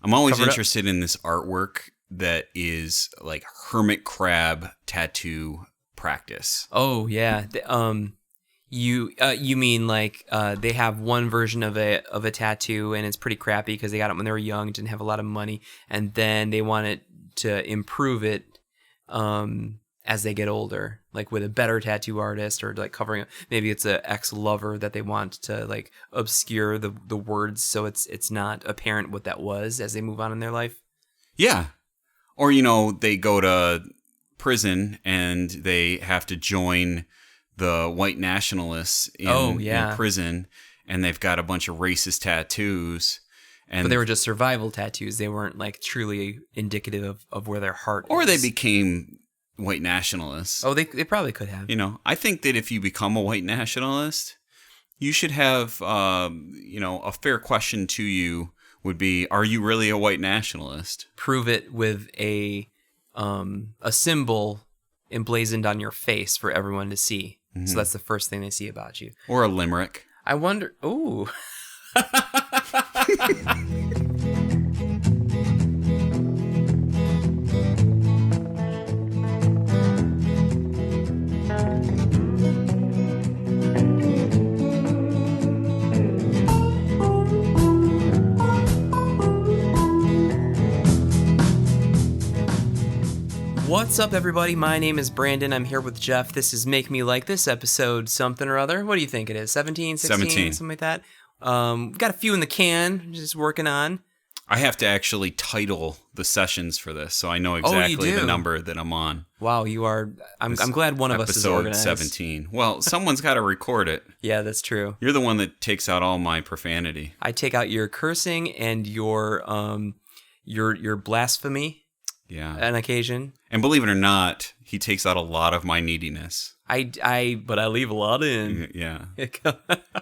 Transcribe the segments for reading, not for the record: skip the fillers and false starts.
I'm always Covered up. interested in this artwork that is like hermit crab tattoo practice. Oh yeah. You mean like they have one version of a tattoo and it's pretty crappy because they got it when they were young, didn't have a lot of money, and then they want it to improve it as they get older, like with a better tattoo artist, or like covering maybe it's a ex-lover that they want to like obscure the words so it's not apparent what that was as they move on in their life. Yeah. Or, they go to prison and they have to join the white nationalists in prison, and they've got a bunch of racist tattoos. But they were just survival tattoos. They weren't like truly indicative of where their heart is. Or they became white nationalists. Oh, they probably could have. I think that if you become a white nationalist, you should have, a fair question to you would be, are you really a white nationalist? Prove it with a symbol emblazoned on your face for everyone to see. Mm-hmm. So that's the first thing they see about you. Or a limerick. I wonder... Ooh. What's up, everybody? My name is Brandon. I'm here with Jeff. This is Make Me Like This episode something or other. What do you think it is? 17, 16, 17. Something like that? We've got a few in the can, just working on. I have to actually title the sessions for this, so I know exactly the number that I'm on. Wow, you are... I'm glad one of us is organized. Episode 17. Well, someone's got to record it. Yeah, that's true. You're the one that takes out all my profanity. I take out your cursing and your blasphemy. Yeah. On occasion. And believe it or not, he takes out a lot of my neediness. But I leave a lot in. Yeah.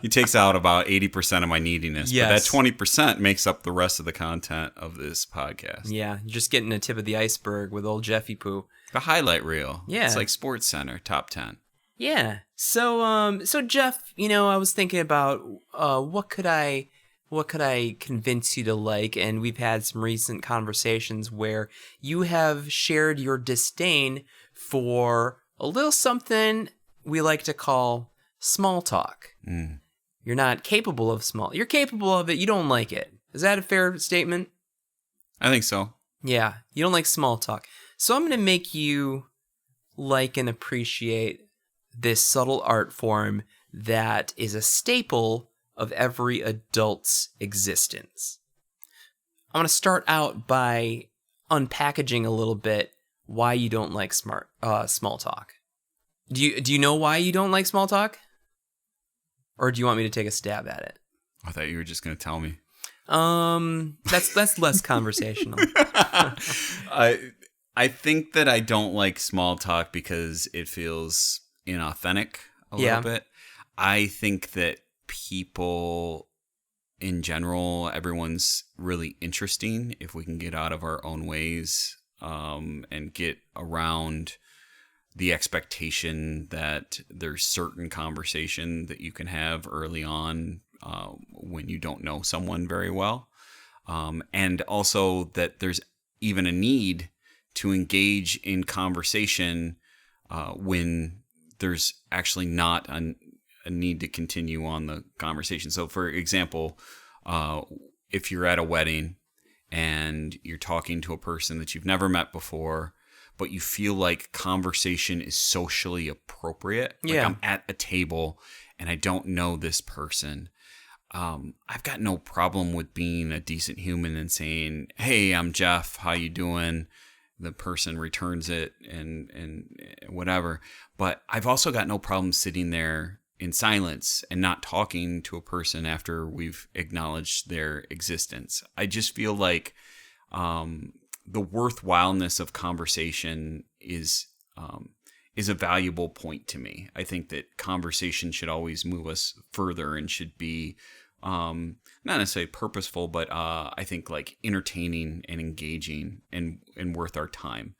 He takes out about 80% of my neediness. Yes. But that 20% makes up the rest of the content of this podcast. Yeah. You're just getting a tip of the iceberg with old Jeffy Poo. The highlight reel. Yeah. It's like Sports Center, top 10. Yeah. So Jeff, I was thinking about what could I convince you to like, and we've had some recent conversations where you have shared your disdain for a little something we like to call small talk. Mm. You're not capable of you're capable of it, you don't like it. Is that a fair statement? I think so. Yeah, you don't like small talk. So I'm going to make you like and appreciate this subtle art form that is a staple of every adult's existence. I'm going to start out by unpackaging a little bit why you don't like small talk. Do you know why you don't like small talk? Or do you want me to take a stab at it? I thought you were just going to tell me. That's less conversational. I think that I don't like small talk because it feels inauthentic a little bit. I think that people in general, everyone's really interesting if we can get out of our own ways and get around the expectation that there's certain conversation that you can have early on when you don't know someone very well. And also that there's even a need to engage in conversation when there's actually not a need to continue on the conversation. So, for example, if you're at a wedding and you're talking to a person that you've never met before, but you feel like conversation is socially appropriate. Like I'm at a table and I don't know this person. I've got no problem with being a decent human and saying, "Hey, I'm Jeff. How you doing?" The person returns it and whatever. But I've also got no problem sitting there in silence and not talking to a person after we've acknowledged their existence. I just feel like the worthwhileness of conversation is a valuable point to me. I think that conversation should always move us further and should be not necessarily purposeful, but I think like entertaining and engaging and worth our time.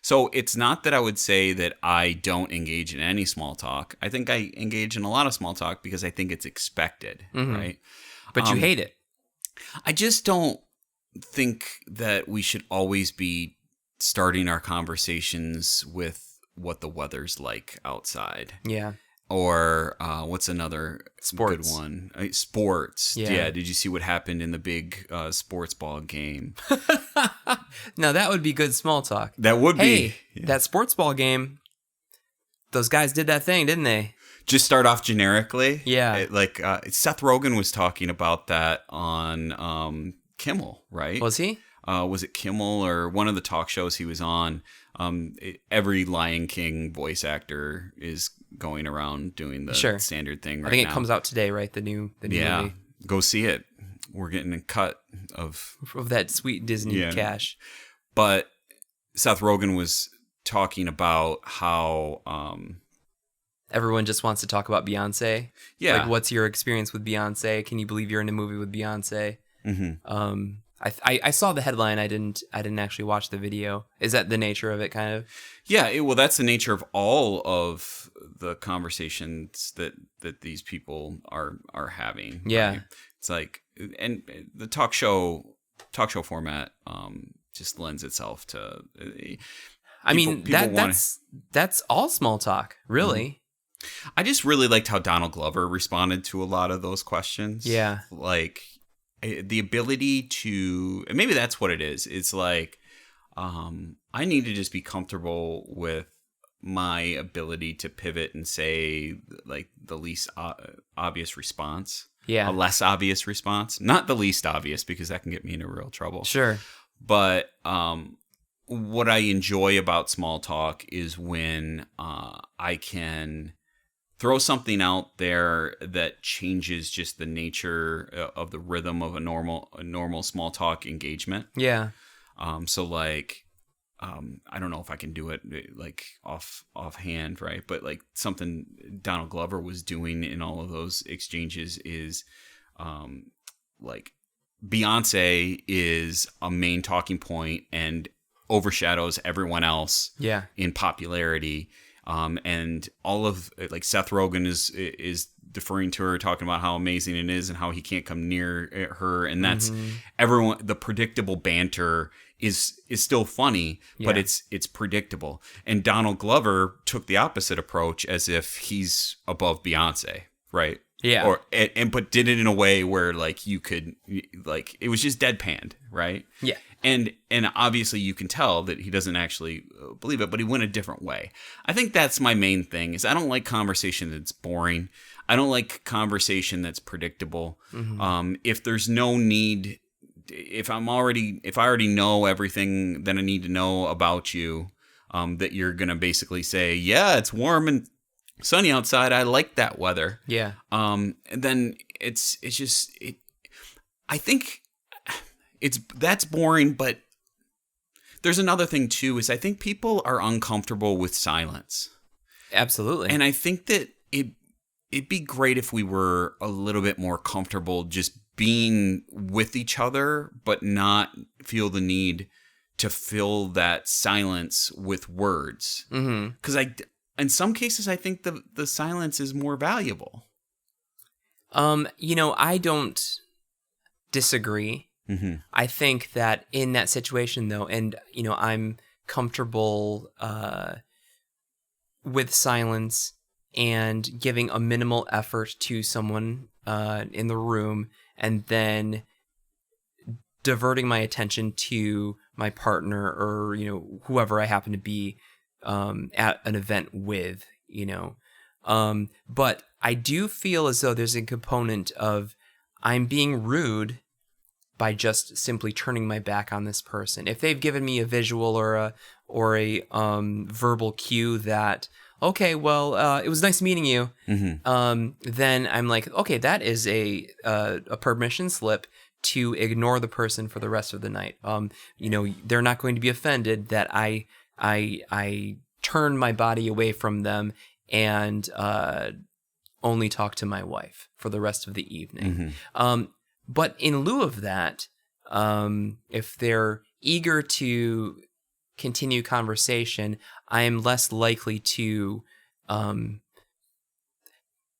So it's not that I would say that I don't engage in any small talk. I think I engage in a lot of small talk because I think it's expected, right? But you hate it. I just don't think that we should always be starting our conversations with what the weather's like outside. Yeah. Or what's another Sports. good one? Sports. Yeah. Did you see what happened in the big sports ball game? Now, that would be good small talk. That would be. Yeah. That sports ball game, those guys did that thing, didn't they? Just start off generically. Yeah. Seth Rogen was talking about that on Kimmel, right? Was he? Was it Kimmel or one of the talk shows he was on? Every Lion King voice actor is going around doing the standard thing right now. I think it comes out today, right? The new movie. Go see it. We're getting a cut of that sweet Disney cash. But Seth Rogen was talking about how everyone just wants to talk about Beyonce. Yeah. Like, what's your experience with Beyonce? Can you believe you're in a movie with Beyonce? Mm-hmm. I saw the headline. I didn't actually watch the video. Is that the nature of it, kind of? Yeah. Well, that's the nature of all of the conversations that these people are having. Yeah. Right? It's like, and the talk show format just lends itself to. That's all small talk, really. Mm-hmm. I just really liked how Donald Glover responded to a lot of those questions. Yeah. Like the ability to, and maybe that's what it is. It's like, I need to just be comfortable with my ability to pivot and say like the least obvious response. Yeah. A less obvious response. Not the least obvious, because that can get me into real trouble. Sure. But what I enjoy about small talk is when I can throw something out there that changes just the nature of the rhythm of a normal small talk engagement. Yeah. So like, I don't know if I can do it like offhand, right? But like something Donald Glover was doing in all of those exchanges is like Beyonce is a main talking point and overshadows everyone else in popularity. And all of like Seth Rogen is deferring to her, talking about how amazing it is and how he can't come near her. And that's everyone, the predictable banter is still funny, but it's predictable. And Donald Glover took the opposite approach, as if he's above Beyonce, right? Yeah. But did it in a way where like you could, like, it was just deadpanned, right? Yeah. And obviously you can tell that he doesn't actually believe it, but he went a different way. I think that's my main thing, is I don't like conversation that's boring. I don't like conversation that's predictable. Mm-hmm. If there's no need, if I already know everything that I need to know about you, that you're going to basically say, yeah, it's warm and sunny outside, I like that weather. Yeah. And then I think that's boring, but there's another thing too, is I think people are uncomfortable with silence. Absolutely. And I think that it'd be great if we were a little bit more comfortable just being with each other, but not feel the need to fill that silence with words. Because in some cases, I think the silence is more valuable. I don't disagree. Mm-hmm. I think that in that situation, though, and I'm comfortable with silence and giving a minimal effort to someone in the room, and then diverting my attention to my partner or whoever I happen to be at an event with. But I do feel as though there's a component of I'm being rude by just simply turning my back on this person. If they've given me a visual or a verbal cue that, okay, well, it was nice meeting you, then I'm like, okay, that is a permission slip to ignore the person for the rest of the night. They're not going to be offended that I turn my body away from them and only talk to my wife for the rest of the evening. But in lieu of that, if they're eager to continue conversation, I am less likely to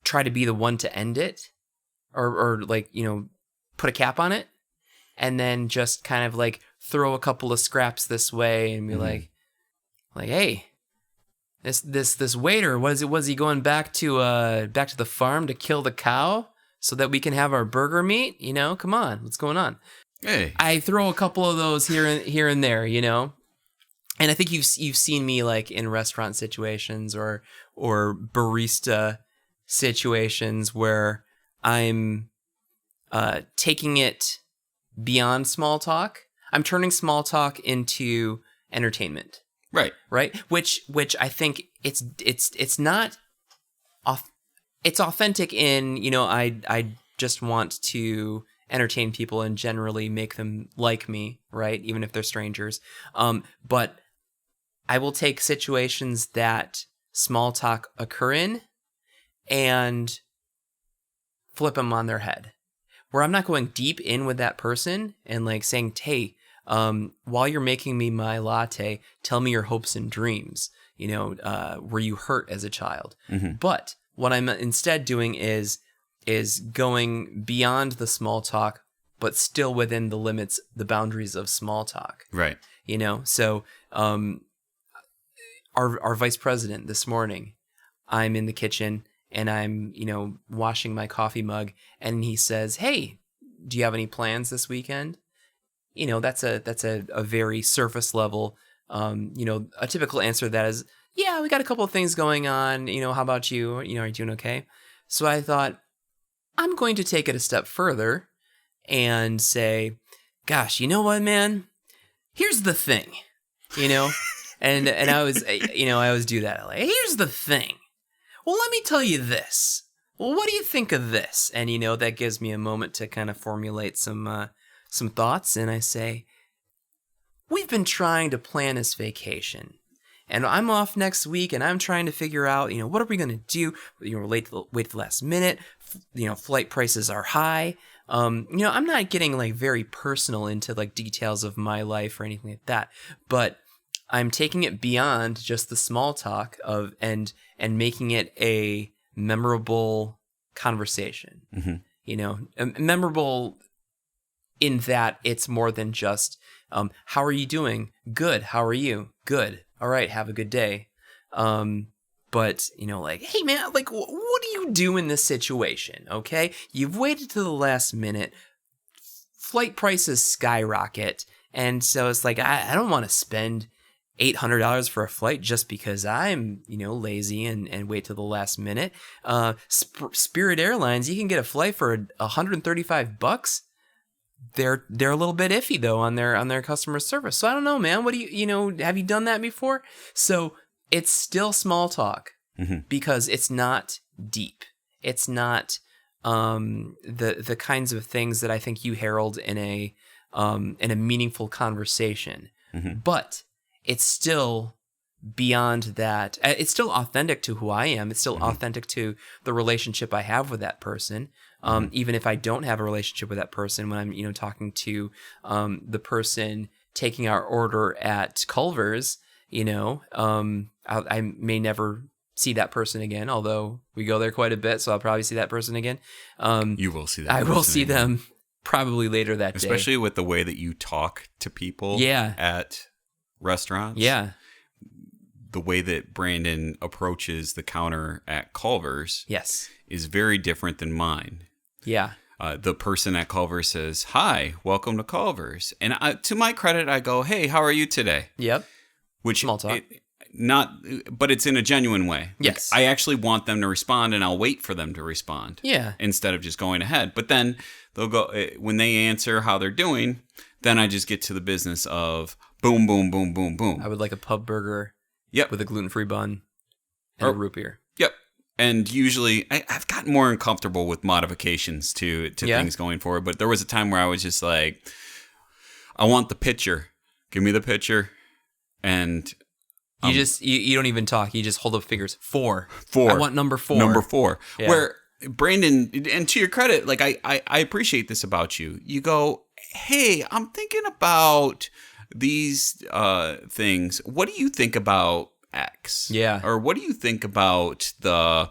try to be the one to end it or put a cap on it. and then just kind of like throw a couple of scraps this way and be like, hey, this waiter, was he going back to the farm to kill the cow so that we can have our burger meat? Come on, what's going on? Hey, I throw a couple of those here and there, And I think you've seen me like in restaurant situations or barista situations where I'm taking it beyond small talk. I'm turning small talk into entertainment. right. Which I think it's not it's authentic in, I just want to entertain people and generally make them like me, right? Even if they're strangers. But I will take situations that small talk occur in and flip them on their head, where I'm not going deep in with that person and like saying, hey, while you're making me my latte, tell me your hopes and dreams. Were you hurt as a child? Mm-hmm. But what I'm instead doing is going beyond the small talk, but still within the boundaries of small talk. Right. So our vice president this morning, I'm in the kitchen and I'm, washing my coffee mug, and he says, hey, do you have any plans this weekend? That's a very surface level, a typical answer that is, yeah, we got a couple of things going on. How about you? Are you doing okay? So I thought, I'm going to take it a step further and say, gosh, you know what, man? Here's the thing, and I was, I always do that. Like, here's the thing. Well, let me tell you this. Well, what do you think of this? And, that gives me a moment to kind of formulate some thoughts. And I say, we've been trying to plan this vacation. And I'm off next week, and I'm trying to figure out, what are we going to do? Wait till the last minute. Flight prices are high. I'm not getting like very personal into like details of my life or anything like that, but I'm taking it beyond just the small talk of and making it a memorable conversation. Mm-hmm. Memorable in that it's more than just how are you doing? Good. How are you? Good. All right, have a good day. But, like, hey, man, like, what do you do in this situation, okay? You've waited to the last minute. Flight prices skyrocket. And so it's like, I don't want to spend $800 for a flight just because I'm, lazy and wait till the last minute. Spirit Airlines, you can get a flight for $135. They're a little bit iffy though on their customer service. So I don't know, man. What do you have you done that before? So it's still small talk because it's not deep. It's not the kinds of things that I think you herald in a meaningful conversation. Mm-hmm. But it's still beyond that. It's still authentic to who I am. It's still authentic to the relationship I have with that person. Even if I don't have a relationship with that person, when I'm, talking to the person taking our order at Culver's, I may never see that person again, although we go there quite a bit, so I'll probably see that person again. You will see that I will see them probably later that day. Especially with the way that you talk to people at restaurants. Yeah. The way that Brandon approaches the counter at Culver's is very different than mine. Yeah. The person at Culver's says, hi, welcome to Culver's. And to my credit, I go, hey, how are you today? Yep. Which small talk. But it's in a genuine way. Yes. Like, I actually want them to respond, and I'll wait for them to respond. Yeah. Instead of just going ahead. But then they'll go, when they answer how they're doing, then I just get to the business of boom, boom, boom, boom, boom. I would like a pub burger. Yep. With a gluten-free bun and a root beer. Yep. And usually, I've gotten more uncomfortable with modifications to things going forward. But there was a time where I was just like, I want the pitcher. Give me the pitcher. And you don't even talk. You just hold up fingers. 4. I want number 4. Number 4. Yeah. Where Brandon, and to your credit, like I appreciate this about you. You go, hey, I'm thinking about these things. What do you think about X? Yeah. Or what do you think about the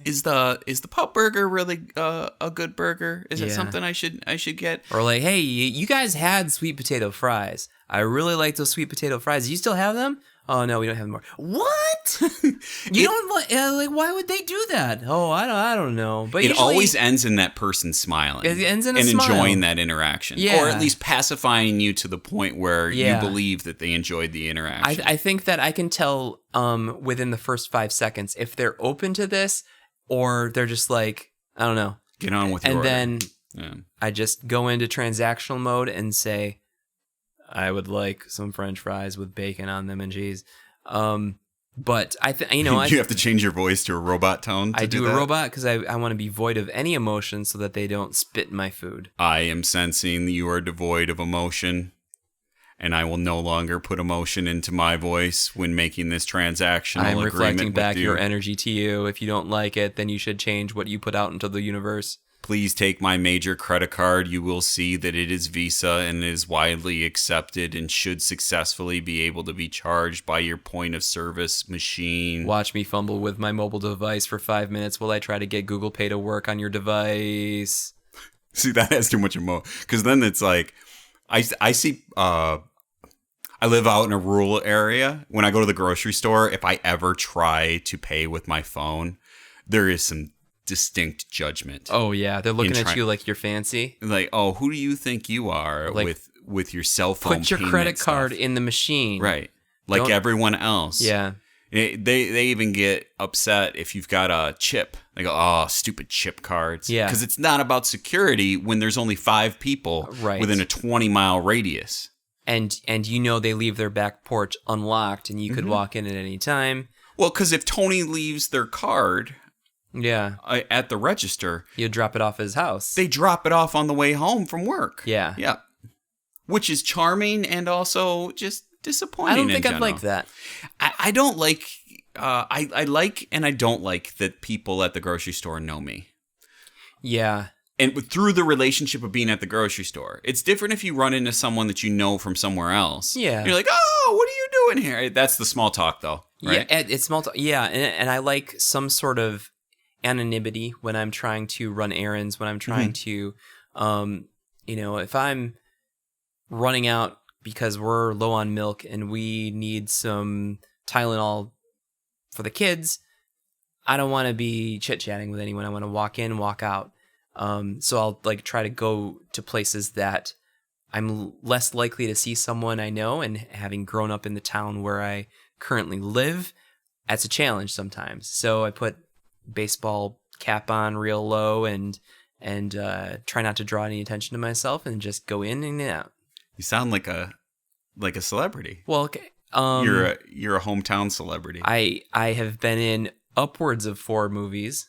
is the pub burger really a good burger? Is it something I should get? Or like, hey, you guys had sweet potato fries. I really like those sweet potato fries. Do you still have them? Oh no, we don't have them more. What? You don't like? Why would they do that? Oh, I don't know. But it always ends in that person smiling. It ends in a and smile. Enjoying that interaction, or at least pacifying you to the point where you believe that they enjoyed the interaction. I think that I can tell within the first 5 seconds if they're open to this or they're just like, I don't know. Get on with your order. And then I just go into transactional mode and say, I would like some French fries with bacon on them and cheese. But you have to change your voice to a robot tone. I do a robot because I want to be void of any emotion so that they don't spit in my food. I am sensing that you are devoid of emotion, and I will no longer put emotion into my voice when making this transactional agreement. I'm reflecting back your energy to you. If you don't like it, then you should change what you put out into the universe. Please take my major credit card. You will see that it is Visa and is widely accepted and should successfully be able to be charged by your point of service machine. Watch me fumble with my mobile device for 5 minutes while I try to get Google Pay to work on your device. See, that has too much emotion. Because then it's like, I see, I live out in a rural area. When I go to the grocery store, if I ever try to pay with my phone, there is some distinct judgment. Oh yeah, they're looking at you like you're fancy. Like, oh, who do you think you are, like, with your cell phone? Put your credit card in the machine, right? Like everyone else. Yeah. They even get upset if you've got a chip. They go, oh, stupid chip cards. Yeah. Because it's not about security when there's only 5 people within a 20-mile radius. And they leave their back porch unlocked, and you could walk in at any time. Well, because if Tony leaves their card. Yeah. At the register. You drop it off at his house. They drop it off on the way home from work. Yeah. Yeah. Which is charming and also just disappointing. I don't think I'd like that. I don't like, I like and I don't like that people at the grocery store know me. Yeah. And through the relationship of being at the grocery store. It's different if you run into someone that you know from somewhere else. Yeah. You're like, oh, what are you doing here? That's the small talk though, right? Yeah, it's small talk. Yeah, and I like some sort of anonymity when I'm trying to run errands, when I'm trying to, if I'm running out because we're low on milk and we need some Tylenol for the kids, I don't want to be chit-chatting with anyone. I want to walk in, walk out. So I'll like try to go to places that I'm less likely to see someone I know, and having grown up in the town where I currently live, that's a challenge sometimes. So I put baseball cap on real low and try not to draw any attention to myself and just go in and out. You sound like a celebrity. Well, okay. You're a hometown celebrity. I have been in upwards of 4 movies.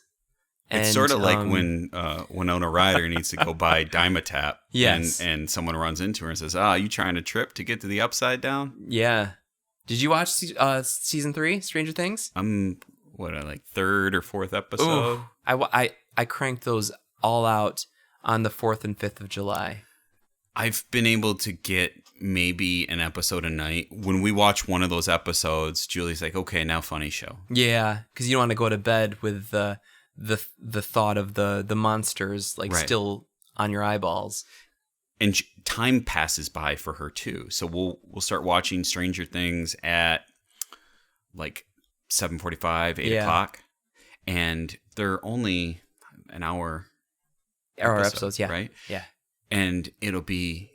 It's sort of like when Winona Ryder needs to go buy Dimetap. Yes. And someone runs into her and says, you trying to trip to get to the Upside Down? Yeah. Did you watch season 3, Stranger Things? I'm, like 3rd or 4th episode? Ooh, I cranked those all out on the 4th and 5th of July. I've been able to get maybe an episode a night. When we watch one of those episodes, Julie's like, okay, now funny show. Yeah, because you don't want to go to bed with the thought of the monsters still on your eyeballs. And time passes by for her too. So we'll start watching Stranger Things at like 7:45, 8 o'clock, and they're only an hour. Episodes, yeah, right, yeah. And it'll be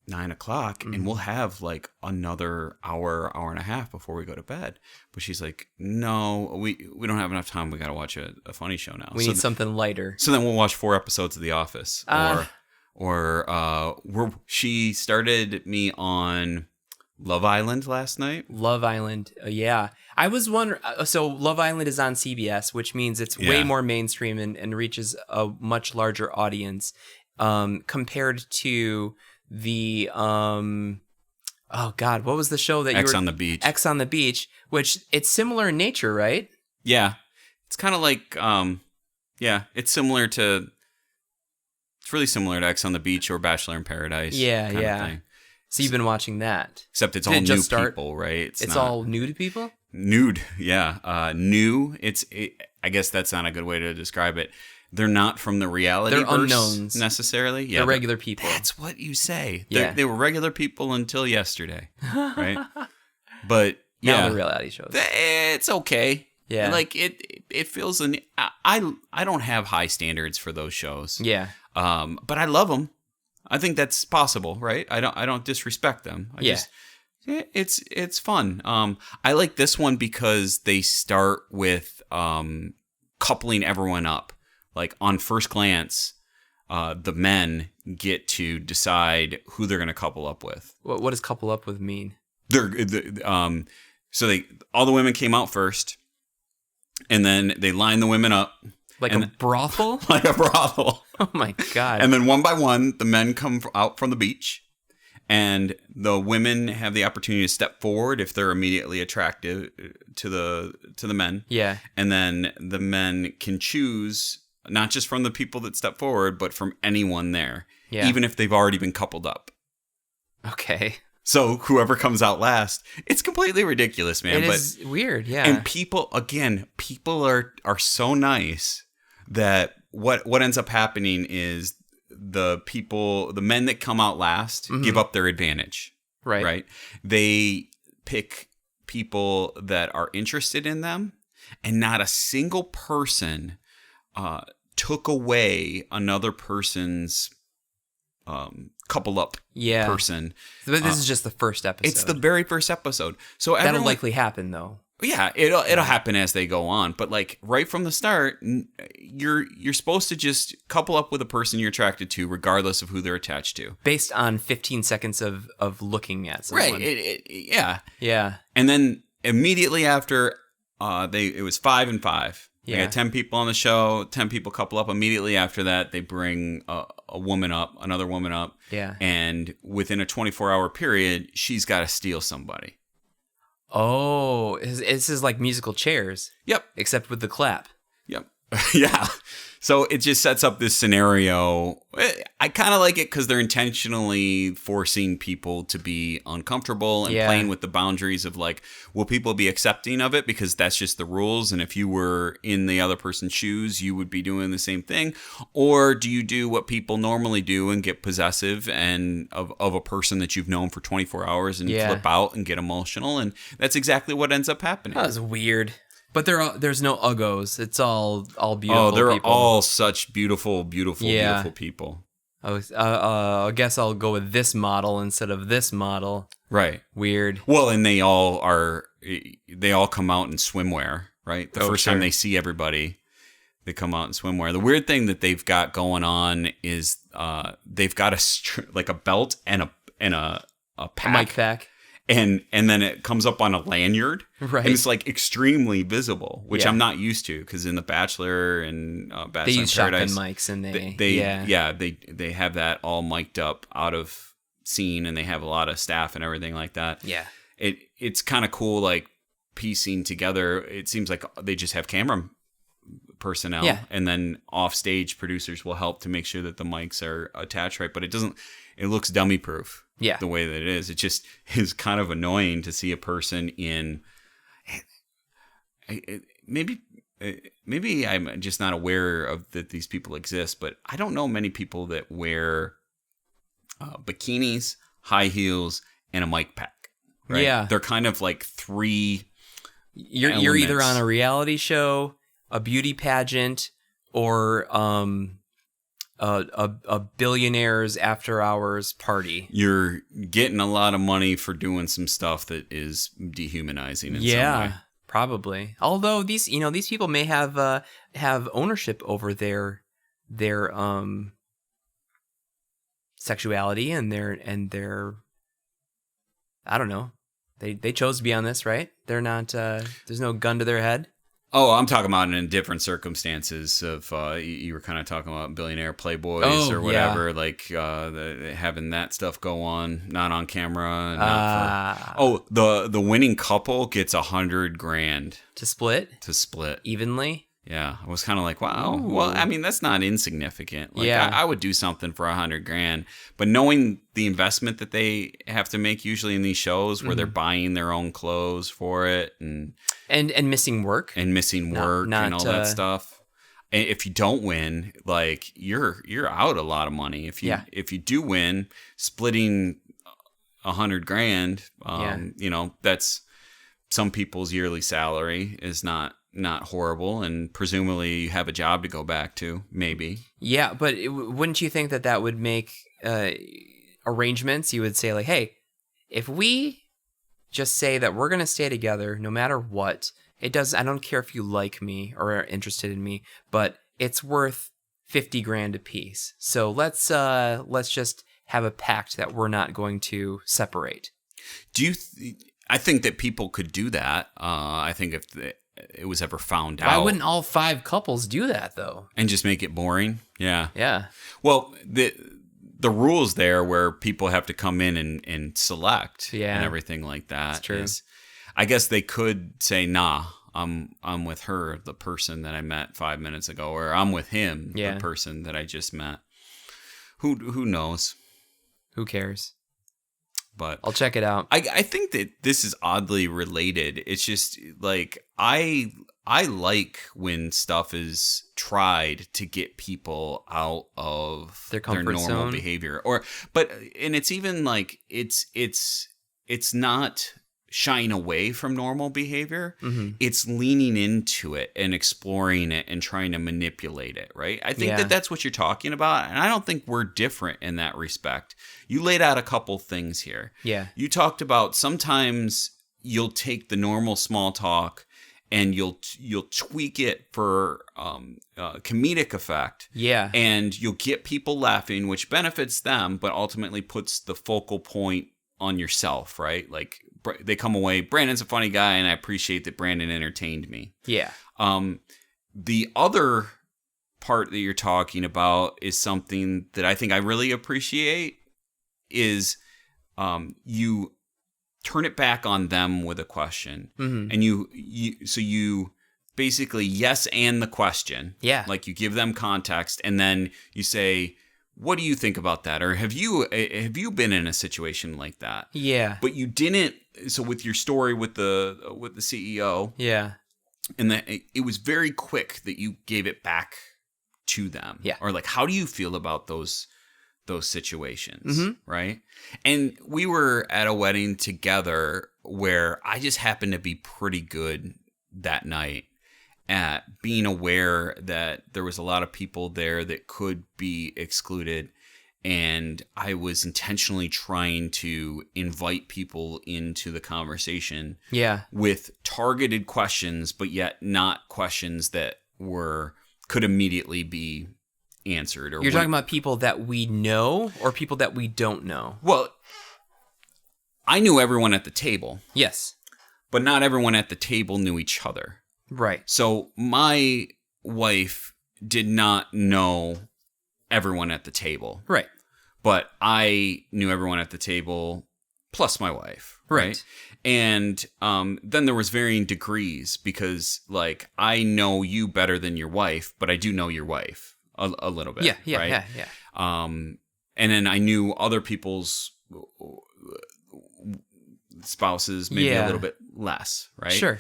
9 o'clock, and we'll have like another hour and a half before we go to bed. But she's like, "No, we don't have enough time. We got to watch a funny show now. We need something lighter." So then we'll watch 4 episodes of The Office, she started me on Love Island last night. Love Island, yeah. I was wondering. So Love Island is on CBS, which means it's way more mainstream and reaches a much larger audience compared to the oh God, what was the show that X on the Beach? X on the Beach, which it's similar in nature, right? Yeah, it's kind of like it's similar to. It's really similar to X on the Beach or Bachelor in Paradise. Yeah, kind of yeah. thing. So you've been watching that. Except it's all new people, right? It's all new to people? Nude, yeah. New. I guess that's not a good way to describe it. They're not from the reality They're verse unknowns. necessarily. Yeah, They're regular people. That's what you say. Yeah. They were regular people until yesterday, right? But now the reality shows. It's okay. Yeah, like it feels. I don't have high standards for those shows. Yeah. But I love them. I think that's possible, right? I don't disrespect them. It's fun. I like this one because they start with coupling everyone up. Like on first glance, the men get to decide who they're going to couple up with. What does couple up with mean? So all the women came out first, and then they line the women up. Like a brothel? Like a brothel. Oh my God. And then one by one, the men come out from the beach, and the women have the opportunity to step forward if they're immediately attractive to the men. Yeah. And then the men can choose not just from the people that step forward, but from anyone there. Yeah. Even if they've already been coupled up. Okay. So whoever comes out last, it's completely ridiculous, man. It is weird, yeah. And people are so nice that what ends up happening is the men that come out last give up their advantage. Right. They pick people that are interested in them, and not a single person took away another person's couple up person. But this is just the first episode. It's the very first episode. So that'll likely happen though. Yeah, it'll happen as they go on. But like right from the start, you're supposed to just couple up with a person you're attracted to, regardless of who they're attached to, based on 15 seconds of looking at someone. Right. Yeah. Yeah. And then immediately after, it was 5 and 5. Yeah. They had 10 people on the show. 10 people couple up. Immediately after that, they bring a woman up, another woman up. Yeah. And within a 24-hour period, she's got to steal somebody. Oh, this is like musical chairs. Yep. Except with the clap. Yep. Yeah. So it just sets up this scenario. I kind of like it because they're intentionally forcing people to be uncomfortable and playing with the boundaries of like, will people be accepting of it because that's just the rules? And if you were in the other person's shoes, you would be doing the same thing. Or do you do what people normally do and get possessive and of a person that you've known for 24 hours and flip out and get emotional? And that's exactly what ends up happening. That was weird. But there's no uggos. It's all beautiful. Oh, they're people. all such beautiful people. I guess I'll go with this model instead of this model. Right. Weird. Well, and they all come out in swimwear, right? The first time they see everybody, they come out in swimwear. The weird thing that they've got going on is they've got a belt and a pack. A mic pack. And then it comes up on a lanyard, right? And it's like extremely visible, which I'm not used to because in The Bachelor and Bachelor they use in Paradise, shotgun mics and they have that all mic'd up out of scene, and they have a lot of staff and everything like that. Yeah, it's kind of cool, like piecing together. It seems like they just have camera personnel, and then off stage producers will help to make sure that the mics are attached right, but it doesn't. It looks dummy proof. Yeah. The way that it is. It just is kind of annoying to see a person in. Maybe I'm just not aware of that these people exist, but I don't know many people that wear bikinis, high heels, and a mic pack. Right? Yeah. They're kind of like three. You're either on a reality show, a beauty pageant, or a billionaire's after hours party. You're getting a lot of money for doing some stuff that is dehumanizing in some way. Probably. Although these people may have ownership over their sexuality and their I don't know. They chose to be on this, right? They're not there's no gun to their head. Oh, I'm talking about in different circumstances of, you were kind of talking about billionaire playboys or whatever, like having that stuff go on, not on camera. The winning couple gets $100,000 to split evenly. Yeah, I was kind of like, wow. Ooh. Well, I mean, that's not insignificant. Like, Yeah. I would do something for $100,000, but knowing the investment that they have to make usually in these shows, where they're buying their own clothes for it, and missing work, and all that stuff. And if you don't win, like you're out a lot of money. If you do win, splitting $100,000, you know, that's some people's yearly salary is not horrible, and presumably you have a job to go back to, maybe. Yeah, but wouldn't you think that would make arrangements? You would say like, hey, if we just say that we're going to stay together no matter what, I don't care if you like me or are interested in me, but it's worth $50,000 a piece. So let's just have a pact that we're not going to separate. Do you I think that people could do that. I think if it was ever found out. Why wouldn't all 5 couples do that, though? And just make it boring? Yeah. Yeah. Well, the rules there where people have to come in and select and everything like that. That's true. I guess they could say, nah, I'm with her, the person that I met 5 minutes ago, or I'm with him, the person that I just met. Who knows? Who cares? But I'll check it out. I think that this is oddly related. It's just like I like when stuff is tried to get people out of their normal zone. behavior. And it's even like it's not shying away from normal behavior. Mm-hmm. It's leaning into it and exploring it and trying to manipulate it, right? I think that that's what you're talking about, and I don't think we're different in that respect. You laid out a couple things here. Yeah. You talked about sometimes you'll take the normal small talk and you'll tweak it for comedic effect. Yeah. And you'll get people laughing, which benefits them, but ultimately puts the focal point on yourself, right? Like they come away, Brandon's a funny guy, and I appreciate that Brandon entertained me. Yeah. The other part that you're talking about is something that I think I really appreciate is you turn it back on them with a question. Mm-hmm. And you basically yes and the question. Yeah. Like you give them context, and then you say, what do you think about that? Or have you been in a situation like that? Yeah. But you didn't. So with your story with the CEO, yeah, and that it was very quick that you gave it back to them. Yeah. Or like, how do you feel about those situations? Mm-hmm. Right. And we were at a wedding together where I just happened to be pretty good that night at being aware that there was a lot of people there that could be excluded, and I was intentionally trying to invite people into the conversation with targeted questions, but yet not questions that could immediately be answered. You're talking about people that we know or people that we don't know? Well, I knew everyone at the table. Yes. But not everyone at the table knew each other. Right. So my wife did not know everyone at the table. Right. But I knew everyone at the table plus my wife. Right. And then there was varying degrees because, like, I know you better than your wife, but I do know your wife a little bit. Yeah. Right? Yeah. And then I knew other people's spouses maybe a little bit less. Right. Sure.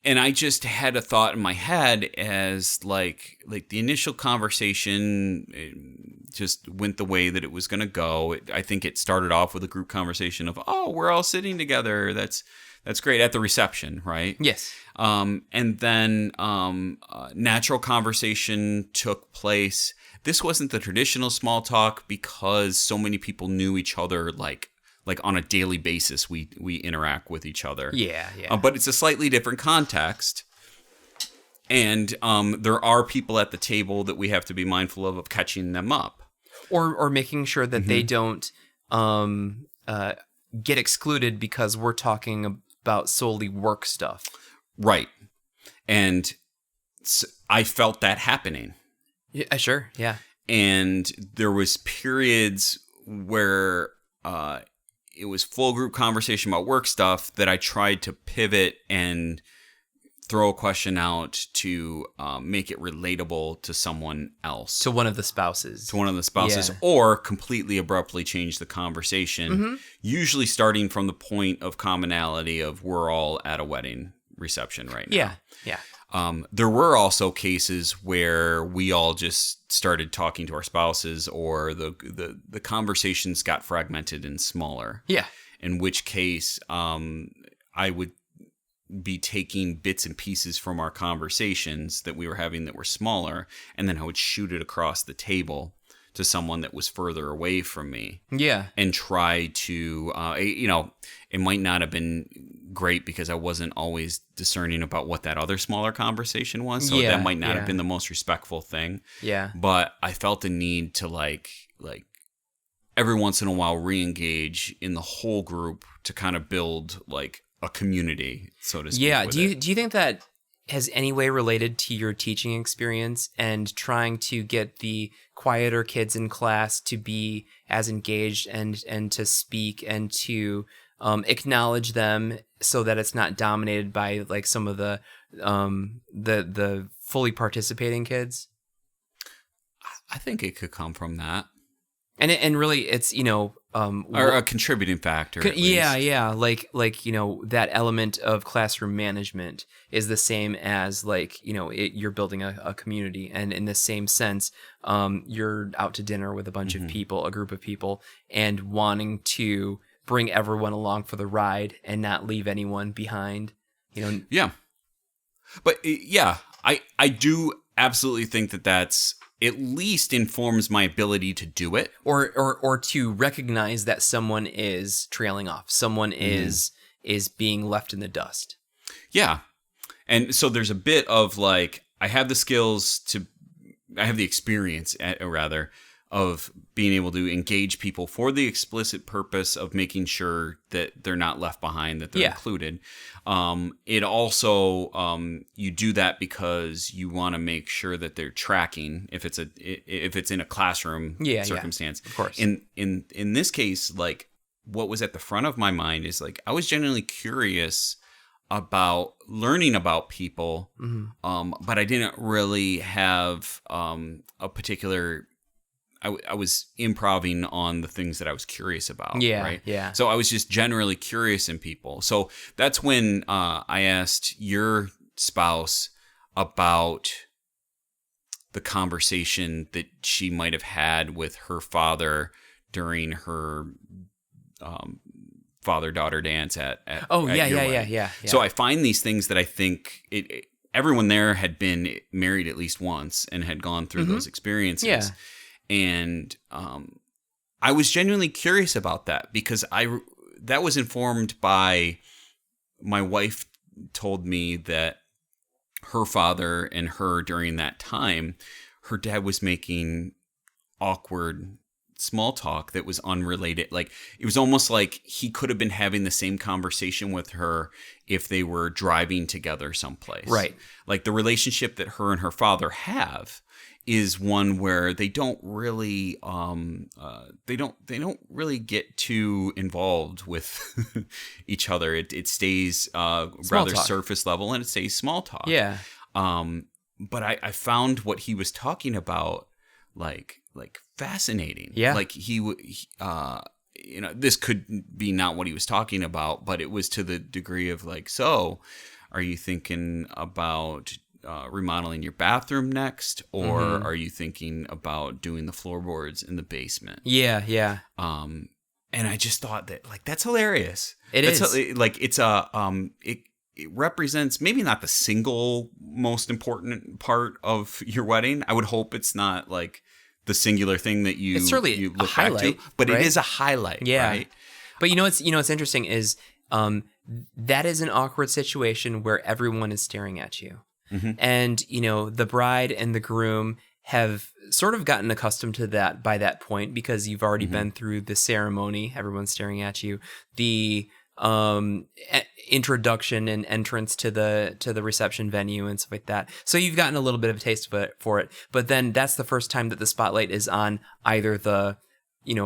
And I just had a thought in my head as like the initial conversation just went the way that it was going to go. I think it started off with a group conversation of, oh, we're all sitting together. That's great at the reception, right? Yes. And then natural conversation took place. This wasn't the traditional small talk because so many people knew each other like on a daily basis, we interact with each other. Yeah. But it's a slightly different context. And there are people at the table that we have to be mindful of catching them up. Or making sure that they don't get excluded because we're talking about solely work stuff. Right. And I felt that happening. Yeah, sure, yeah. And there was periods where it was full group conversation about work stuff that I tried to pivot and throw a question out to make it relatable to someone else. To one of the spouses. Yeah. Or completely abruptly change the conversation, usually starting from the point of commonality of we're all at a wedding reception right now. Yeah. There were also cases where we all just started talking to our spouses, or the conversations got fragmented and smaller. Yeah. In which case, I would be taking bits and pieces from our conversations that we were having that were smaller, and then I would shoot it across the table to someone that was further away from me. Yeah. And try to, it might not have been great because I wasn't always discerning about what that other smaller conversation was. So that might not have been the most respectful thing. Yeah. But I felt the need to like every once in a while re-engage in the whole group to kind of build like a community, so to speak. Yeah. Do you think that has any way related to your teaching experience and trying to get the quieter kids in class to be as engaged and to speak and to acknowledge them so that it's not dominated by like some of the fully participating kids? I think it could come from that. And really, it's or a contributing factor. Yeah. Like that element of classroom management is the same as you're building a community, and in the same sense, you're out to dinner with a bunch of people, a group of people, and wanting to bring everyone along for the ride and not leave anyone behind. Yeah, but I do absolutely think that that's at least informs my ability to do it, or to recognize that someone is trailing off, someone is being left in the dust. Yeah, and so there's a bit of like I have the experience rather of being able to engage people for the explicit purpose of making sure that they're not left behind, that they're included. It also, you do that because you want to make sure that they're tracking if it's in a classroom circumstance. Of course. In this case, like what was at the front of my mind is like, I was genuinely curious about learning about people, but I didn't really have a particular. I was improving on the things that I was curious about. Yeah, right? Yeah. So I was just generally curious in people. So that's when I asked your spouse about the conversation that she might have had with her father during her father-daughter dance at your wedding. Yeah. So I find these things that I think everyone there had been married at least once and had gone through those experiences. Yeah. And I was genuinely curious about that because that was informed by my wife told me that her father and her during that time, her dad was making awkward small talk that was unrelated. Like it was almost like he could have been having the same conversation with her if they were driving together someplace. Right. Like the relationship that her and her father have is one where they don't really they don't really get too involved with each other. It stays rather talk. Surface level, and it stays small talk. Yeah. But I found what he was talking about like fascinating. Yeah. Like this could be not what he was talking about, but it was to the degree of like, so are you thinking about remodeling your bathroom next, or are you thinking about doing the floorboards in the basement? Yeah. And I just thought that like that's hilarious. It represents maybe not the single most important part of your wedding. I would hope it's not like the singular thing that you look back to, but right? It is a highlight. Yeah. Right? But what's interesting is that is an awkward situation where everyone is staring at you. Mm-hmm. And, the bride and the groom have sort of gotten accustomed to that by that point because you've already been through the ceremony. Everyone's staring at you. The introduction and entrance to the reception venue and stuff like that. So you've gotten a little bit of a taste for it. But then that's the first time that the spotlight is on either the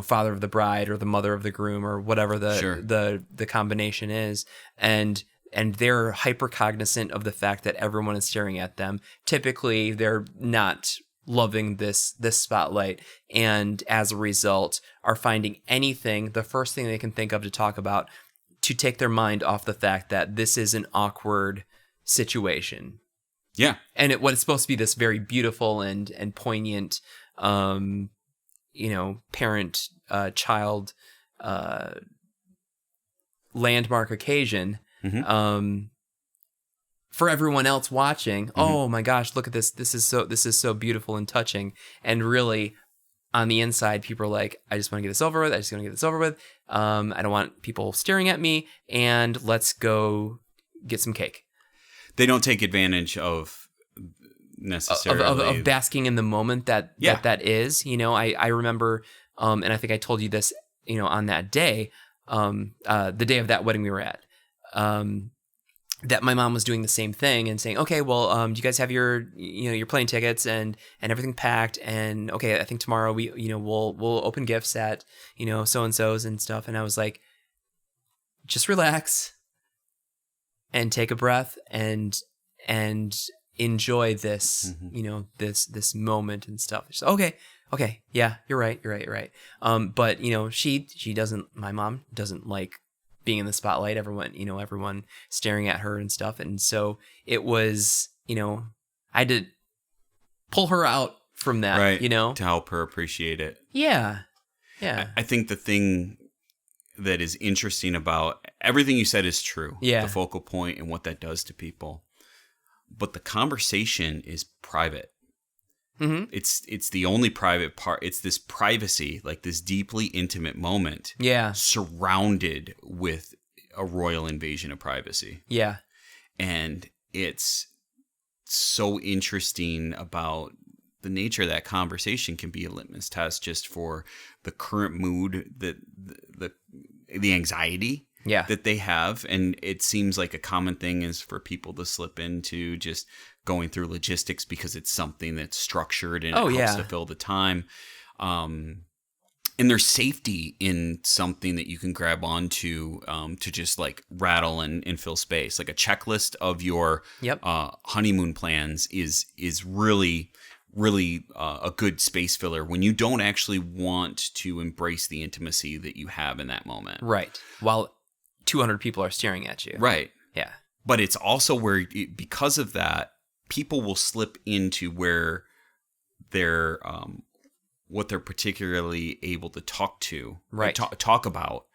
father of the bride or the mother of the groom or whatever the combination is. And they're hyper cognizant of the fact that everyone is staring at them. Typically, they're not loving this spotlight, and as a result are finding anything, the first thing they can think of to talk about, to take their mind off the fact that this is an awkward situation. Yeah. And what it's supposed to be this very beautiful and poignant parent child landmark occasion. Mm-hmm. For everyone else watching, oh my gosh, look at this. This is so beautiful and touching. And really, on the inside, people are like, I just want to get this over with. I don't want people staring at me. And let's go get some cake. They don't take advantage of necessarily of basking in the moment that is. I remember, and I think I told you this, on that day, the day of that wedding we were at. That my mom was doing the same thing and saying, okay, well, do you guys have your plane tickets and everything packed? And okay, I think tomorrow we'll open gifts at, so-and-so's and stuff. And I was like, just relax and take a breath and enjoy this, this moment and stuff. Just, okay. Yeah, you're right. But my mom doesn't like being in the spotlight, everyone staring at her and stuff. And so it was, I had to pull her out from that, right, to help her appreciate it. Yeah. I think the thing that is interesting about everything you said is true. Yeah. The focal point and what that does to people. But the conversation is private. Mm-hmm. It's the only private part. It's this privacy, like this deeply intimate moment. Yeah. Surrounded with a royal invasion of privacy. Yeah. And it's so interesting about the nature of that conversation can be a litmus test just for the current mood, the anxiety that they have. And it seems like a common thing is for people to slip into just going through logistics because it's something that's structured and it helps to fill the time. And there's safety in something that you can grab onto to just like rattle and fill space. Like a checklist of your honeymoon plans is really a good space filler when you don't actually want to embrace the intimacy that you have in that moment. Right. While 200 people are staring at you. Right. Yeah. But it's also where, because of that, people will slip into where they're what they're particularly able to talk to, right? Talk about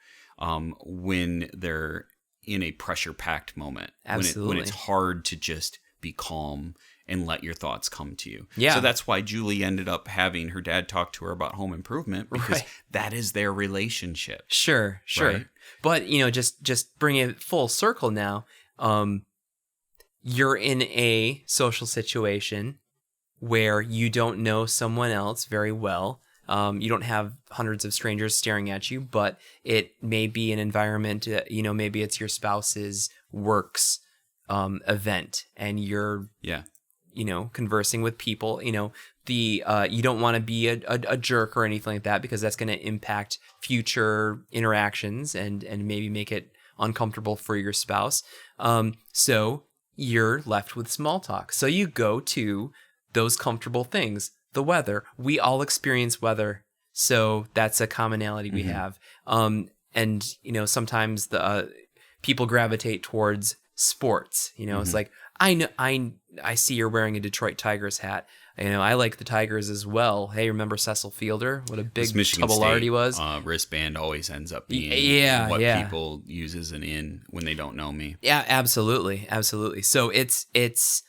when they're in a pressure-packed moment. Absolutely. When it's hard to just be calm and let your thoughts come to you. Yeah. So that's why Julie ended up having her dad talk to her about home improvement, because that is their relationship. Sure. Right? But, just bring it full circle now. You're in a social situation where you don't know someone else very well. You don't have hundreds of strangers staring at you, but it may be an environment, maybe it's your spouse's works event, and you're conversing with people. You don't want to be a jerk or anything like that, because that's going to impact future interactions and maybe make it uncomfortable for your spouse. So you're left with small talk. So you go to those comfortable things. The weather. We all experience weather, so that's a commonality we have. And sometimes the people gravitate towards sports. It's like, I see you're wearing a Detroit Tigers hat. I like the Tigers as well. Hey, remember Cecil Fielder? What a big tubalard he was. Wristband always ends up being what people use as an in when they don't know me. Yeah, absolutely. So it's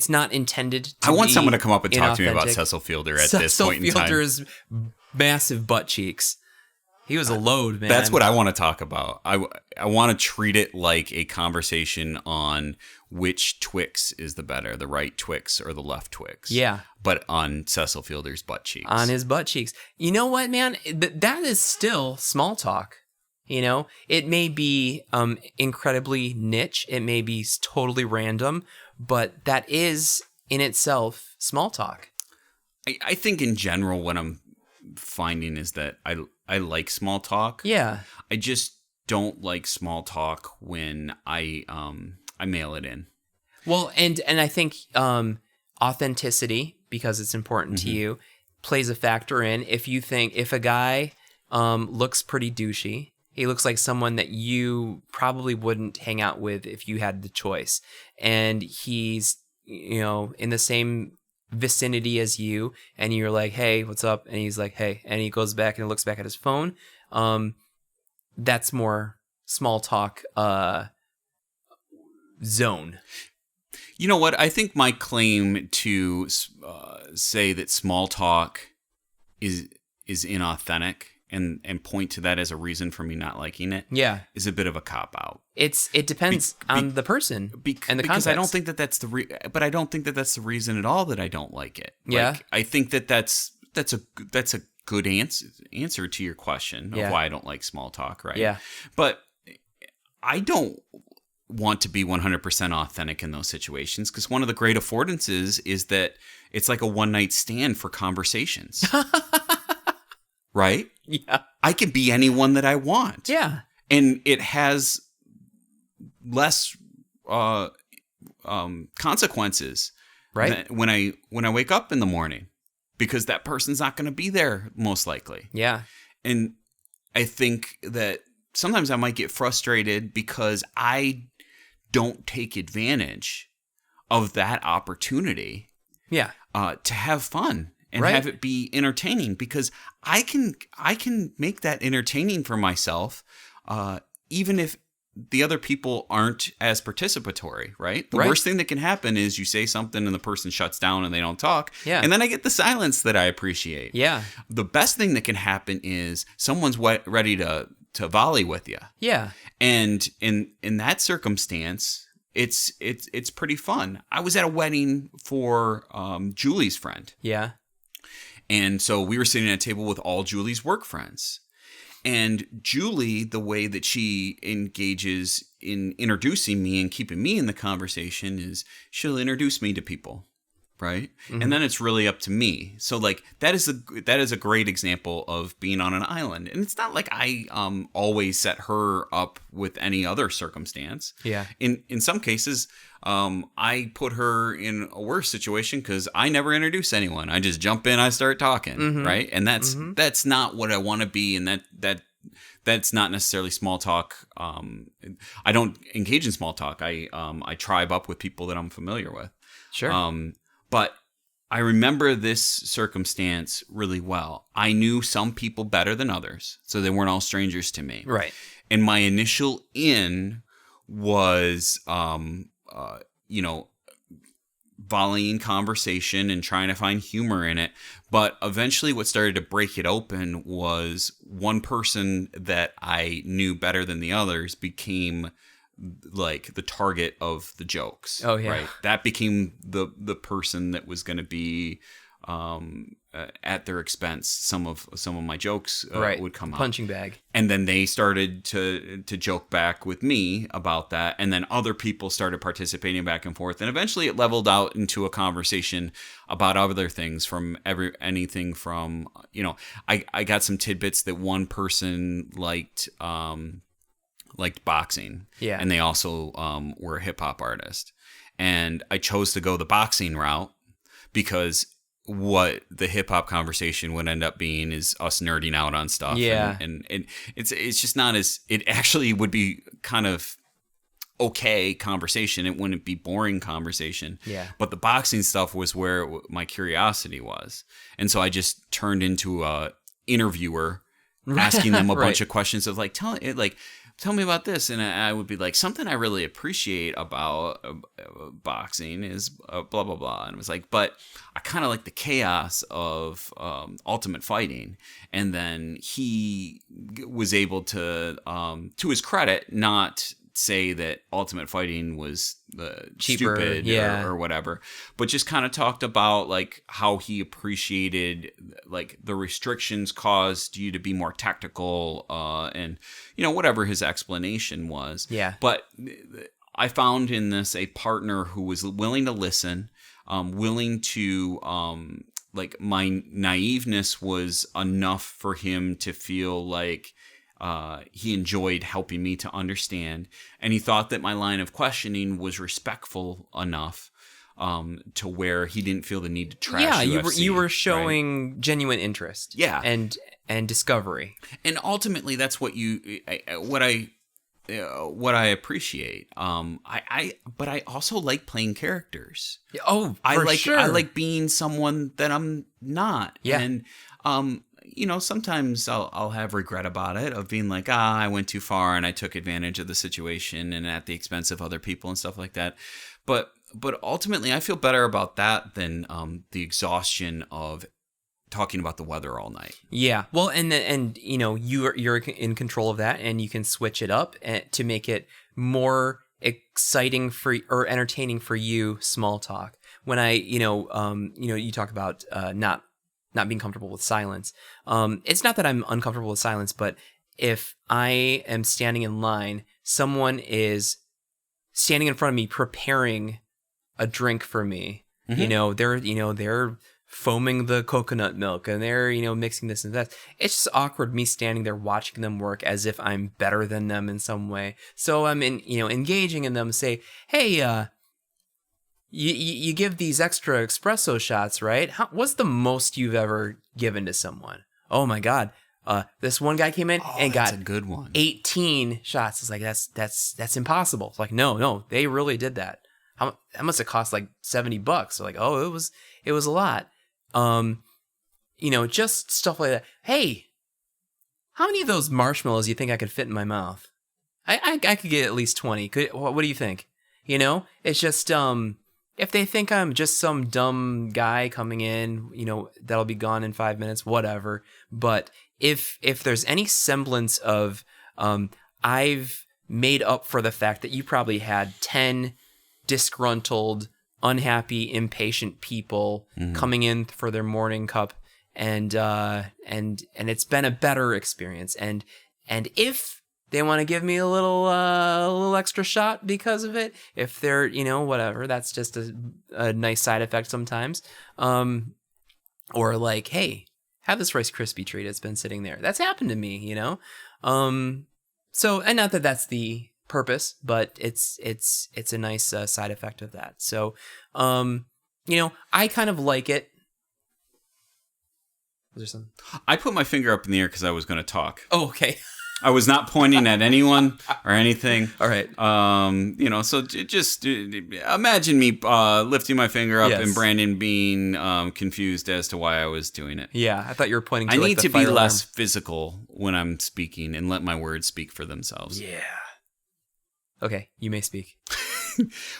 not intended to I want be someone to come up and talk to me about inauthentic. Cecil Fielder at this point in time. Cecil Fielder's massive butt cheeks. He was a load, man. That's what I want to talk about. I want to treat it like a conversation on which Twix is the better, the right Twix or the left Twix. Yeah. But on Cecil Fielder's butt cheeks. On his butt cheeks. You know what, man? That is still small talk. It may be incredibly niche. It may be totally random, but that is in itself small talk. I think in general what I'm finding is that I like small talk. Yeah. I just don't like small talk when I mail it in. Well, and I think authenticity, because it's important to you, plays a factor in. If a guy looks pretty douchey, he looks like someone that you probably wouldn't hang out with if you had the choice, and he's in the same vicinity as you, and you're like, hey, what's up? And he's like, hey, and he goes back and looks back at his phone. That's more small talk zone. You know what? I think my claim to say that small talk is inauthentic and point to that as a reason for me not liking it is a bit of a cop-out. It depends on the person and the context. I don't think that that's but I don't think that that's the reason at all that I don't like it. Yeah. Like, I think that that's a good answer to your question of why I don't like small talk, right? Yeah. But I don't want to be 100% authentic in those situations, because one of the great affordances is that it's like a one-night stand for conversations. Right? Yeah. I can be anyone that I want. Yeah. And it has less consequences, right, when I wake up in the morning, because that person's not going to be there most likely. Yeah. And I think that sometimes I might get frustrated because I don't take advantage of that opportunity. Yeah. To have fun and right. have it be entertaining, because I can make that entertaining for myself, even if the other people aren't as participatory, right? The worst thing that can happen is you say something and the person shuts down and they don't talk. Yeah. And then I get the silence that I appreciate. Yeah. The best thing that can happen is someone's ready to volley with you. Yeah. And in that circumstance, it's pretty fun. I was at a wedding for Julie's friend. Yeah. And so we were sitting at a table with all Julie's work friends. And Julie, the way that she engages in introducing me and keeping me in the conversation is she'll introduce me to people, right? Mm-hmm. And then it's really up to me. So like that is a great example of being on an island. And it's not like I always set her up with any other circumstance. Yeah. In some cases, I put her in a worse situation because I never introduce anyone. I just jump in, I start talking, right? And that's not what I want to be, and that's not necessarily small talk. I don't engage in small talk. I tribe up with people that I'm familiar with. Sure. But I remember this circumstance really well. I knew some people better than others, so they weren't all strangers to me. Right. And my initial in was volleying conversation and trying to find humor in it. But eventually what started to break it open was one person that I knew better than the others became like the target of the jokes. Oh, yeah. Right? That became the person that was going to be at their expense. Some of my jokes would come out. Punching bag. And then they started to joke back with me about that. And then other people started participating back and forth. And eventually it leveled out into a conversation about other things, from anything from, I got some tidbits that one person liked boxing. Yeah. And they also were a hip hop artist. And I chose to go the boxing route because what the hip hop conversation would end up being is us nerding out on stuff. Yeah. And it's just not as, it actually would be kind of okay conversation. It wouldn't be boring conversation. Yeah. But the boxing stuff was where my curiosity was. And so I just turned into a interviewer, asking them a bunch of questions of like, tell me about this. And I would be like, something I really appreciate about boxing is blah, blah, blah. And it was like, but I kind of like the chaos of Ultimate Fighting. And then he was able to his credit, not say that Ultimate Fighting was cheaper, stupid or whatever, but just kind of talked about like how he appreciated like the restrictions caused you to be more tactical and whatever his explanation was. Yeah. But I found in this a partner who was willing to listen, willing to like my naiveness was enough for him to feel like he enjoyed helping me to understand, and he thought that my line of questioning was respectful enough to where he didn't feel the need to trash UFC, you were showing genuine interest. Yeah. And discovery. And ultimately, that's what what I appreciate. But I also like playing characters. Oh, sure. I like being someone that I'm not. Yeah. And sometimes I'll have regret about it, of being like, I went too far and I took advantage of the situation and at the expense of other people and stuff like that. But ultimately, I feel better about that than the exhaustion of talking about the weather all night. Yeah. Well, and you're in control of that, and you can switch it up to make it more exciting or entertaining for you. Small talk. When you talk about not being comfortable with silence. It's not that I'm uncomfortable with silence, but if I am standing in line, someone is standing in front of me preparing a drink for me. Mm-hmm. They're foaming the coconut milk and they're, mixing this and that. It's just awkward me standing there watching them work as if I'm better than them in some way. So I'm engaging in them, say, hey, you give these extra espresso shots, right? What's the most you've ever given to someone? Oh my God. This one guy came in and got a good one. 18 shots. It's like, that's impossible. It's like, no, they really did that. That must have cost like $70. So like, oh, it was a lot. Just stuff like that. Hey, how many of those marshmallows do you think I could fit in my mouth? I could get at least 20. What do you think? It's just, if they think I'm just some dumb guy coming in, that'll be gone in 5 minutes, whatever. But if there's any semblance of, I've made up for the fact that you probably had 10 disgruntled, unhappy, impatient people coming in for their morning cup, and it's been a better experience. And if they want to give me a little extra shot because of it, if they're, whatever, that's just a nice side effect sometimes. Or like, hey, have this Rice Krispie treat. It's been sitting there. That's happened to me, So, and not that that's the purpose, but it's a nice side effect of that. So, I kind of like it. Was there something? I put my finger up in the air because I was going to talk. Oh, okay. I was not pointing at anyone or anything. All right. So just imagine me lifting my finger up and Brandon being confused as to why I was doing it. Yeah, I thought you were pointing to I like need the to fire be alarm. less physical when I'm speaking and let my words speak for themselves. Yeah. Okay, you may speak.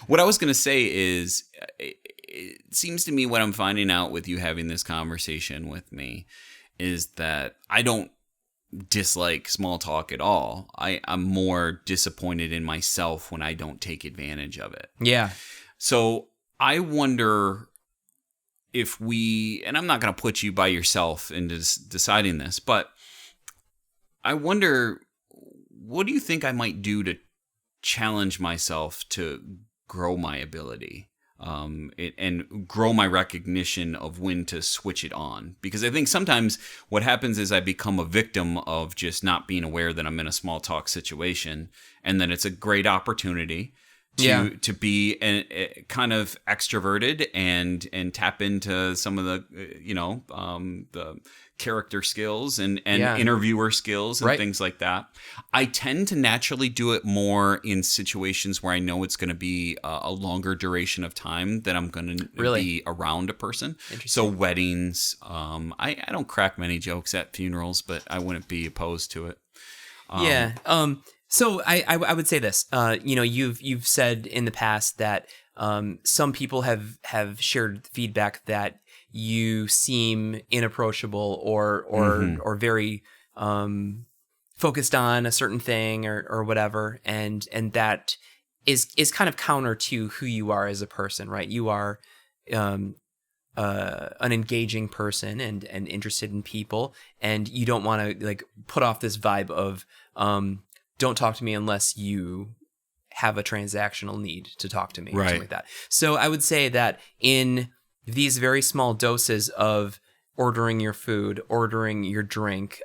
What I was going to say is, it seems to me what I'm finding out with you having this conversation with me is that I don't dislike small talk at all. I'm more disappointed in myself when I don't take advantage of it. Yeah. So I wonder if and I'm not going to put you by yourself into deciding this, but I wonder, what do you think I might do to challenge myself to grow my ability and grow my recognition of when to switch it on? Because I think sometimes what happens is I become a victim of just not being aware that I'm in a small talk situation, and then it's a great opportunity to be kind of extroverted and tap into some of the the character skills and interviewer skills and things like that. I tend to naturally do it more in situations where I know it's going to be a longer duration of time that I'm going to be around a person. So weddings, I don't crack many jokes at funerals, but I wouldn't be opposed to it. So I would say this, you've said in the past that some people have shared feedback that you seem inapproachable or very focused on a certain thing or whatever, and that is kind of counter to who you are as a person, right? You are an engaging person and interested in people, and you don't want to like put off this vibe of don't talk to me unless you have a transactional need to talk to me, or something like that. So I would say that in these very small doses of ordering your food, ordering your drink,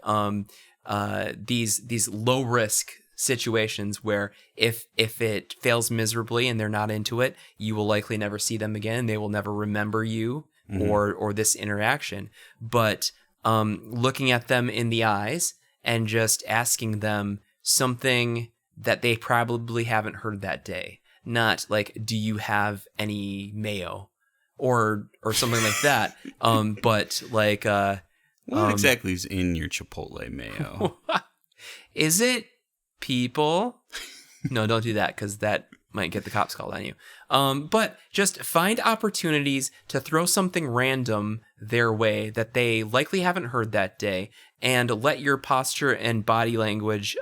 these low risk situations where if it fails miserably and they're not into it, you will likely never see them again. They will never remember you or this interaction. But looking at them in the eyes and just asking them something that they probably haven't heard that day. Not like, do you have any mayo or something like that. But like, what exactly is in your Chipotle mayo? Is it people? No, don't do that because that might get the cops called on you. But just find opportunities to throw something random their way that they likely haven't heard that day, and let your posture and body language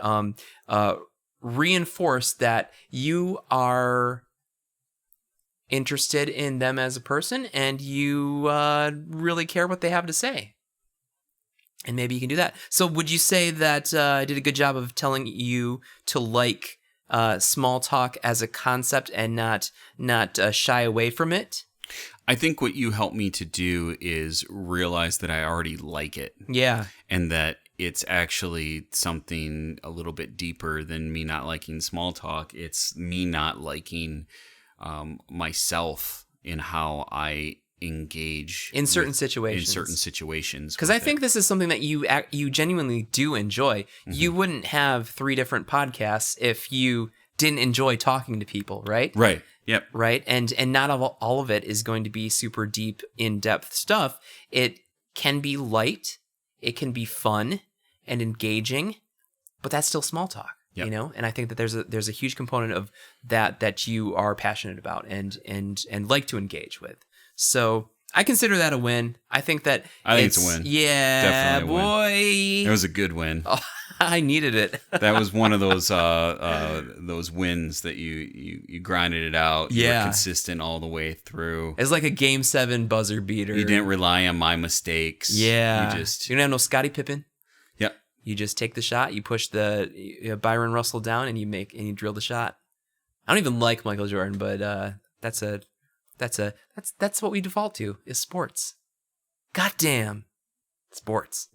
reinforce that you are interested in them as a person and you really care what they have to say. And maybe you can do that. So would you say that I did a good job of telling you to like small talk as a concept and not shy away from it? I think what you helped me to do is realize that I already like it. Yeah. And that it's actually something a little bit deeper than me not liking small talk. It's me not liking myself in how I engage in certain situations. Because I think this is something that you genuinely do enjoy. Mm-hmm. You wouldn't have 3 different podcasts if you didn't enjoy talking to people, right? Right. Yep. Right. And not all of it is going to be super deep, in-depth stuff. It can be light. It can be fun and engaging, but that's still small talk. Yep. You know, and I think that there's a huge component of that you are passionate about and like to engage with. So I consider that a win. I think it's a win. Yeah, definitely a boy. Win. It was a good win. Oh, I needed it. That was one of those wins that you grinded it out. Yeah, you were consistent all the way through. It's like a Game 7 buzzer beater. You didn't rely on my mistakes. Yeah, you didn't have no Scottie Pippen. Yep. You just take the shot, you push the Byron Russell down, and you drill the shot. I don't even like Michael Jordan, but that's what we default to is sports. Goddamn, sports.